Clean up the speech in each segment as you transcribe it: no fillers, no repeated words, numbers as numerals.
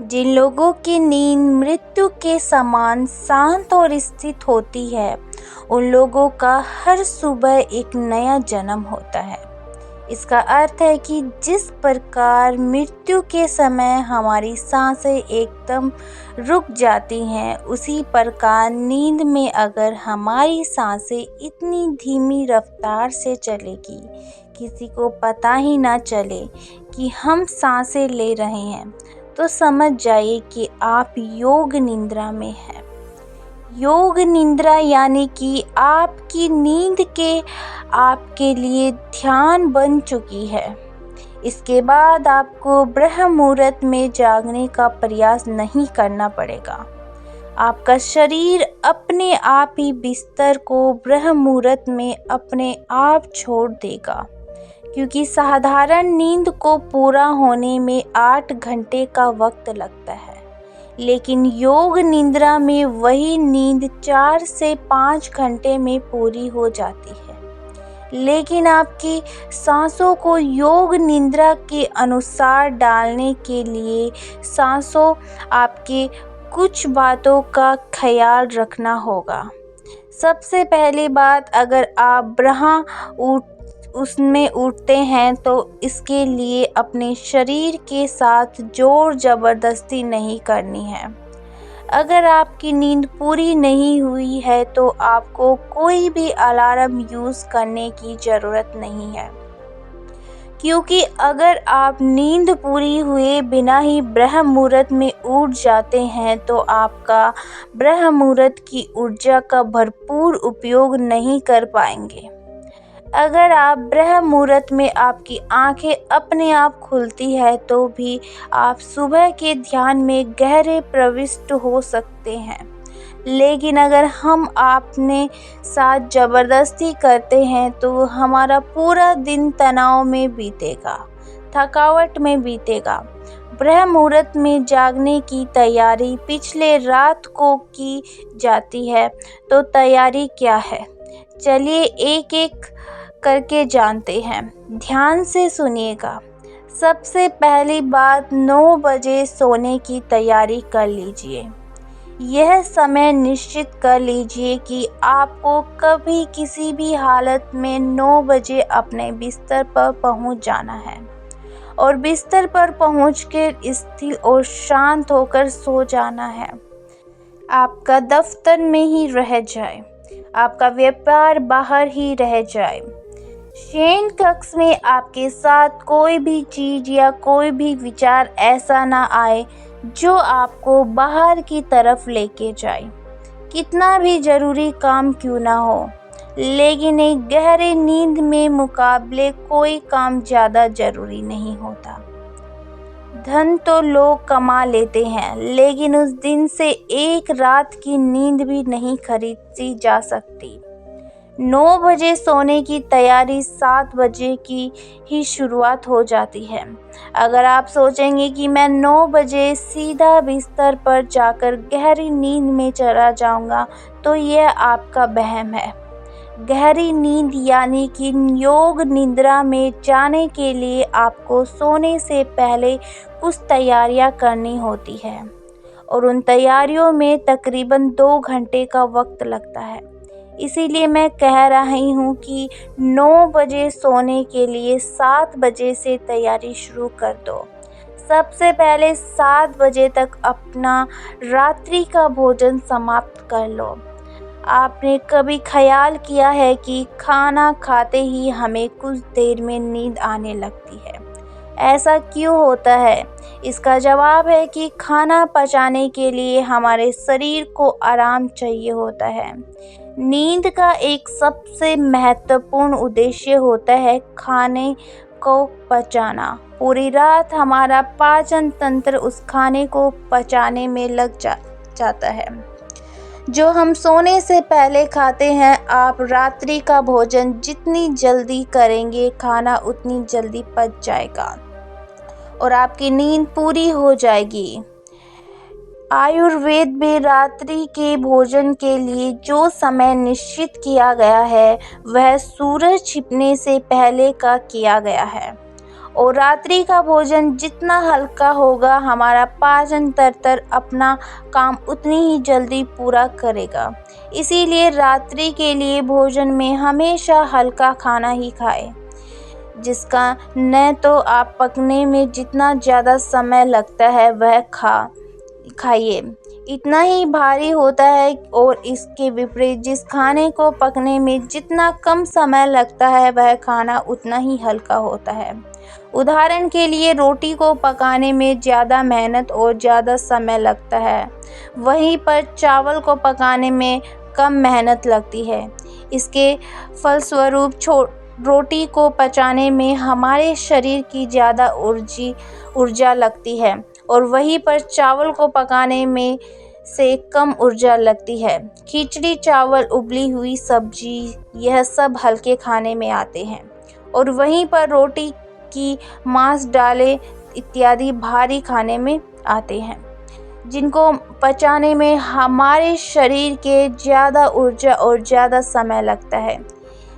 जिन लोगों की नींद मृत्यु के समान शांत और स्थिर होती है, उन लोगों का हर सुबह एक नया जन्म होता है। इसका अर्थ है कि जिस प्रकार मृत्यु के समय हमारी सांसें एकदम रुक जाती हैं, उसी प्रकार नींद में अगर हमारी सांसें इतनी धीमी रफ्तार से चलेगी, किसी को पता ही ना चले कि हम सांसें ले रहे हैं, तो समझ जाइए कि आप योग निद्रा में हैं। योग निद्रा यानी कि आपकी नींद के आपके लिए ध्यान बन चुकी है। इसके बाद आपको ब्रह्म मुहूर्त में जागने का प्रयास नहीं करना पड़ेगा। आपका शरीर अपने आप ही बिस्तर को ब्रह्म मुहूर्त में अपने आप छोड़ देगा, क्योंकि साधारण नींद को पूरा होने में 8 घंटे का वक्त लगता है, लेकिन योग निद्रा में वही नींद 4 से 5 घंटे में पूरी हो जाती है। लेकिन आपकी सांसों को योग निद्रा के अनुसार डालने के लिए सांसों आपके कुछ बातों का ख्याल रखना होगा। सबसे पहली बात, अगर आप उसमें उठते हैं तो इसके लिए अपने शरीर के साथ जोर जबरदस्ती नहीं करनी है। अगर आपकी नींद पूरी नहीं हुई है तो आपको कोई भी अलार्म यूज़ करने की ज़रूरत नहीं है, क्योंकि अगर आप नींद पूरी हुए बिना ही ब्रह्म मुहूर्त में उठ जाते हैं तो आपका ब्रह्म मुहूर्त की ऊर्जा का भरपूर उपयोग नहीं कर पाएंगे। अगर आप ब्रह्म मुहूर्त में आपकी आंखें अपने आप खुलती है तो भी आप सुबह के ध्यान में गहरे प्रविष्ट हो सकते हैं। लेकिन अगर हम अपने साथ ज़बरदस्ती करते हैं तो हमारा पूरा दिन तनाव में बीतेगा, थकावट में बीतेगा। ब्रह्म मुहूर्त में जागने की तैयारी पिछले रात को की जाती है, तो तैयारी क्या है, चलिए एक एक करके जानते हैं। ध्यान से सुनिएगा। सबसे पहली बात, 9 बजे सोने की तैयारी कर लीजिए। यह समय निश्चित कर लीजिए कि आपको कभी किसी भी हालत में 9 बजे अपने बिस्तर पर पहुंच जाना है और बिस्तर पर पहुंचकर स्थिर और शांत होकर सो जाना है। आपका दफ्तर में ही रह जाए, आपका व्यापार बाहर ही रह जाए, शयन कक्ष में आपके साथ कोई भी चीज़ या कोई भी विचार ऐसा ना आए जो आपको बाहर की तरफ लेके जाए। कितना भी ज़रूरी काम क्यों ना हो, लेकिन एक गहरे नींद में मुकाबले कोई काम ज़्यादा ज़रूरी नहीं होता। धन तो लोग कमा लेते हैं, लेकिन उस दिन से एक रात की नींद भी नहीं खरीदी जा सकती। 9 बजे सोने की तैयारी 7 बजे की ही शुरुआत हो जाती है। अगर आप सोचेंगे कि मैं 9 बजे सीधा बिस्तर पर जाकर गहरी नींद में चला जाऊंगा, तो यह आपका वहम है। गहरी नींद यानी कि योग निद्रा में जाने के लिए आपको सोने से पहले कुछ तैयारियां करनी होती है और उन तैयारियों में तकरीबन 2 घंटे का वक्त लगता है। इसीलिए मैं कह रही हूँ कि 9 बजे सोने के लिए 7 बजे से तैयारी शुरू कर दो। सबसे पहले 7 बजे तक अपना रात्रि का भोजन समाप्त कर लो। आपने कभी ख्याल किया है कि खाना खाते ही हमें कुछ देर में नींद आने लगती है? ऐसा क्यों होता है? इसका जवाब है कि खाना पचाने के लिए हमारे शरीर को आराम चाहिए होता है। नींद का एक सबसे महत्वपूर्ण उद्देश्य होता है खाने को पचाना। पूरी रात हमारा पाचन तंत्र उस खाने को पचाने में लग जाता है जो हम सोने से पहले खाते हैं। आप रात्रि का भोजन जितनी जल्दी करेंगे, खाना उतनी जल्दी पच जाएगा और आपकी नींद पूरी हो जाएगी। आयुर्वेद में रात्रि के भोजन के लिए जो समय निश्चित किया गया है, वह सूरज छिपने से पहले का किया गया है और रात्रि का भोजन जितना हल्का होगा, हमारा पाचन तंत्र अपना काम उतनी ही जल्दी पूरा करेगा। इसीलिए रात्रि के लिए भोजन में हमेशा हल्का खाना ही खाएं, जिसका न तो आप पकने में जितना ज़्यादा समय लगता है वह खाइए इतना ही भारी होता है, और इसके विपरीत जिस खाने को पकने में जितना कम समय लगता है वह खाना उतना ही हल्का होता है। उदाहरण के लिए रोटी को पकाने में ज़्यादा मेहनत और ज़्यादा समय लगता है, वहीं पर चावल को पकाने में कम मेहनत लगती है। इसके फलस्वरूप रोटी को पचाने में हमारे शरीर की ज़्यादा ऊर्जा लगती है, और वहीं पर चावल को पकाने में से कम ऊर्जा लगती है। खिचड़ी, चावल, उबली हुई सब्जी, यह सब हल्के खाने में आते हैं, और वहीं पर रोटी की मांस, दालें इत्यादि भारी खाने में आते हैं, जिनको पचाने में हमारे शरीर के ज़्यादा ऊर्जा और ज़्यादा समय लगता है,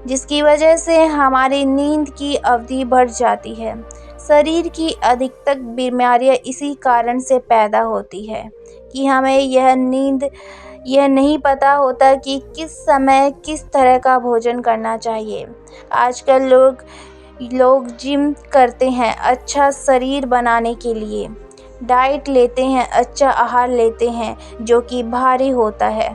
जिसकी वजह से हमारी नींद की अवधि बढ़ जाती है। शरीर की अधिकतर बीमारियां इसी कारण से पैदा होती है कि हमें यह नहीं पता होता कि किस समय किस तरह का भोजन करना चाहिए। आजकल लोग जिम करते हैं अच्छा शरीर बनाने के लिए, डाइट लेते हैं, अच्छा आहार लेते हैं जो कि भारी होता है,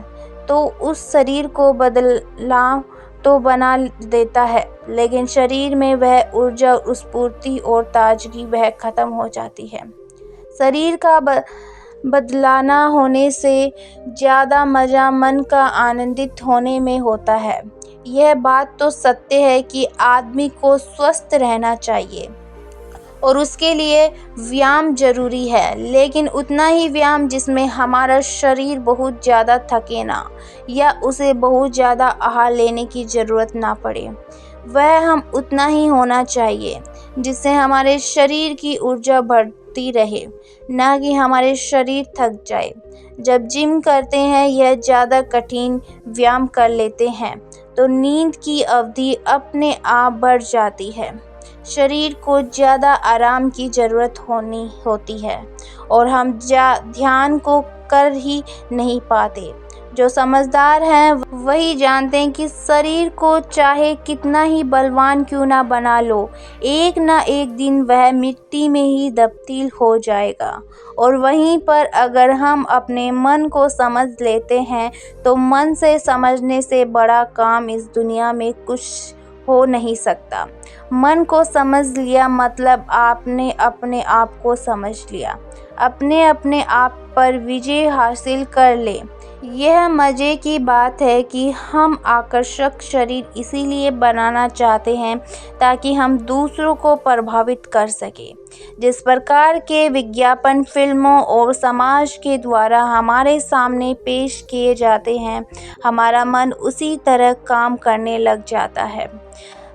तो उस शरीर को बदलाव तो बना देता है, लेकिन शरीर में वह ऊर्जा, स्फूर्ति और ताजगी वह खत्म हो जाती है। शरीर का बदलाना होने से ज़्यादा मज़ा मन का आनंदित होने में होता है। यह बात तो सत्य है कि आदमी को स्वस्थ रहना चाहिए और उसके लिए व्यायाम जरूरी है, लेकिन उतना ही व्यायाम जिसमें हमारा शरीर बहुत ज़्यादा थके ना, या उसे बहुत ज़्यादा आहार लेने की ज़रूरत ना पड़े। वह हम उतना ही होना चाहिए जिससे हमारे शरीर की ऊर्जा बढ़ती रहे, ना कि हमारे शरीर थक जाए। जब जिम करते हैं या ज़्यादा कठिन व्यायाम कर लेते हैं तो नींद की अवधि अपने आप बढ़ जाती है। शरीर को ज़्यादा आराम की ज़रूरत होती है और हम ध्यान को कर ही नहीं पाते। जो समझदार हैं वही जानते हैं कि शरीर को चाहे कितना ही बलवान क्यों ना बना लो, एक ना एक दिन वह मिट्टी में ही तब्दील हो जाएगा। और वहीं पर अगर हम अपने मन को समझ लेते हैं तो मन से समझने से बड़ा काम इस दुनिया में कुछ हो नहीं सकता। मन को समझ लिया मतलब आपने अपने आप को समझ लिया, अपने आप पर विजय हासिल कर ले। यह मज़े की बात है कि हम आकर्षक शरीर इसीलिए बनाना चाहते हैं ताकि हम दूसरों को प्रभावित कर सकें। जिस प्रकार के विज्ञापन फिल्मों और समाज के द्वारा हमारे सामने पेश किए जाते हैं, हमारा मन उसी तरह काम करने लग जाता है।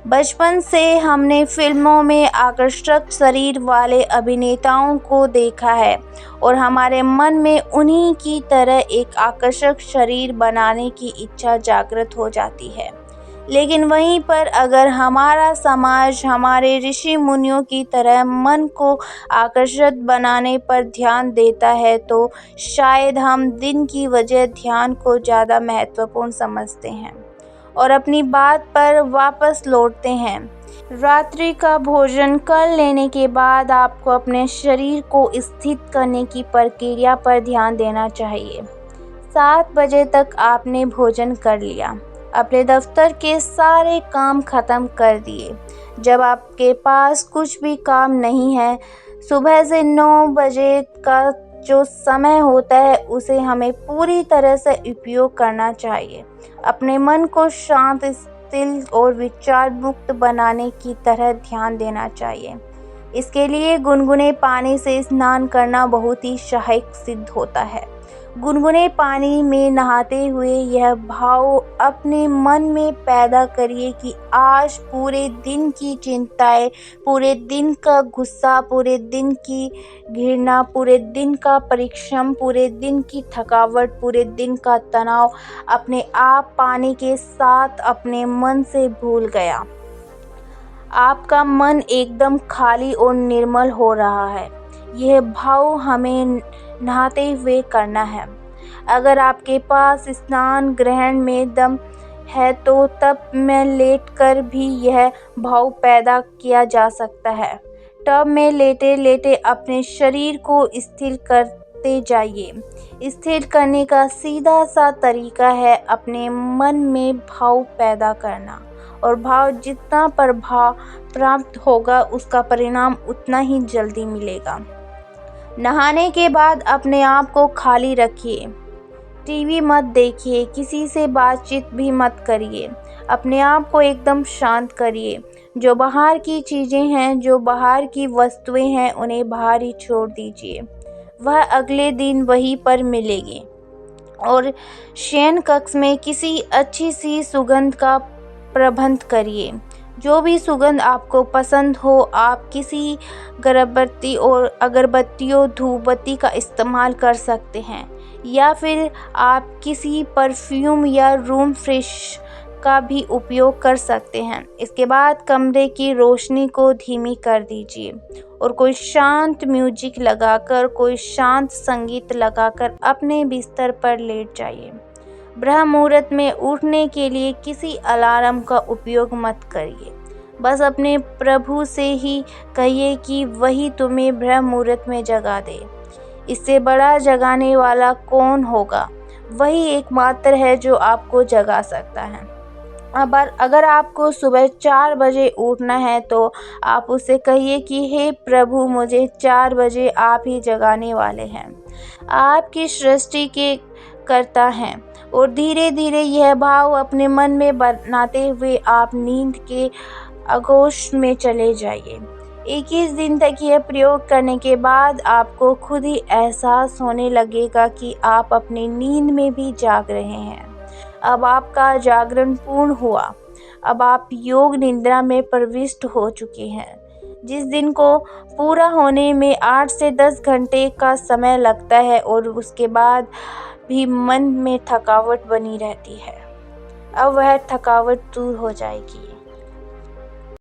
बचपन से हमने फिल्मों में आकर्षक शरीर वाले अभिनेताओं को देखा है और हमारे मन में उन्हीं की तरह एक आकर्षक शरीर बनाने की इच्छा जागृत हो जाती है। लेकिन वहीं पर अगर हमारा समाज हमारे ऋषि मुनियों की तरह मन को आकर्षक बनाने पर ध्यान देता है तो शायद हम दिन की वजह ध्यान को ज़्यादा महत्वपूर्ण समझते हैं और अपनी बात पर वापस लौटते हैं। रात्रि का भोजन कर लेने के बाद आपको अपने शरीर को स्थित करने की प्रक्रिया पर ध्यान देना चाहिए। 7 बजे तक आपने भोजन कर लिया, अपने दफ्तर के सारे काम खत्म कर दिए। जब आपके पास कुछ भी काम नहीं है, सुबह से 9 बजे का जो समय होता है उसे हमें पूरी तरह से उपयोग करना चाहिए। अपने मन को शांत, स्थिर और विचार मुक्त बनाने की तरह ध्यान देना चाहिए। इसके लिए गुनगुने पानी से स्नान करना बहुत ही सहायक सिद्ध होता है। गुनगुने पानी में नहाते हुए यह भाव अपने मन में पैदा करिए कि आज पूरे दिन की चिंताएं, पूरे दिन का गुस्सा, पूरे दिन की घृणा, पूरे दिन का परिश्रम, पूरे दिन की थकावट, पूरे दिन का तनाव अपने आप पानी के साथ अपने मन से भूल गया। आपका मन एकदम खाली और निर्मल हो रहा है। यह भाव हमें नहाते हुए करना है। अगर आपके पास स्नान ग्रहण में दम है तो टब में लेटकर भी यह भाव पैदा किया जा सकता है। टब में लेटे लेटे अपने शरीर को स्थिर करते जाइए। स्थिर करने का सीधा सा तरीका है अपने मन में भाव पैदा करना, और भाव जितना प्रभाव प्राप्त होगा उसका परिणाम उतना ही जल्दी मिलेगा। नहाने के बाद अपने आप को खाली रखिए। टीवी मत देखिए, किसी से बातचीत भी मत करिए। अपने आप को एकदम शांत करिए। जो बाहर की चीज़ें हैं, जो बाहर की वस्तुएं हैं, उन्हें बाहर ही छोड़ दीजिए। वह अगले दिन वहीं पर मिलेगी। और शयन कक्ष में किसी अच्छी सी सुगंध का प्रबंध करिए। जो भी सुगंध आपको पसंद हो, आप किसी अगरबत्तियों धूपबत्ती का इस्तेमाल कर सकते हैं, या फिर आप किसी परफ्यूम या रूम फ्रेश का भी उपयोग कर सकते हैं। इसके बाद कमरे की रोशनी को धीमी कर दीजिए और कोई शांत म्यूजिक लगाकर, कोई शांत संगीत लगाकर अपने बिस्तर पर लेट जाइए। ब्रह्म मुहूर्त में उठने के लिए किसी अलार्म का उपयोग मत करिए। बस अपने प्रभु से ही कहिए कि वही तुम्हें ब्रह्म मुहूर्त में जगा दे। इससे बड़ा जगाने वाला कौन होगा? वही एकमात्र है जो आपको जगा सकता है। अगर आपको सुबह 4 बजे उठना है तो आप उससे कहिए कि हे प्रभु, मुझे 4 बजे आप ही जगाने वाले हैं। आपकी सृष्टि के करता है, और धीरे धीरे यह भाव अपने मन में बनाते हुए आप नींद के आगोश में चले जाइए। 21 दिन तक यह प्रयोग करने के बाद आपको खुद ही एहसास होने लगेगा कि आप अपनी नींद में भी जाग रहे हैं। अब आपका जागरण पूर्ण हुआ। अब आप योग निद्रा में प्रविष्ट हो चुके हैं। जिस दिन को पूरा होने में 8 से 10 घंटे का समय लगता है, और उसके बाद भी मन में थकावट बनी रहती है। अब वह थकावट दूर हो जाएगी।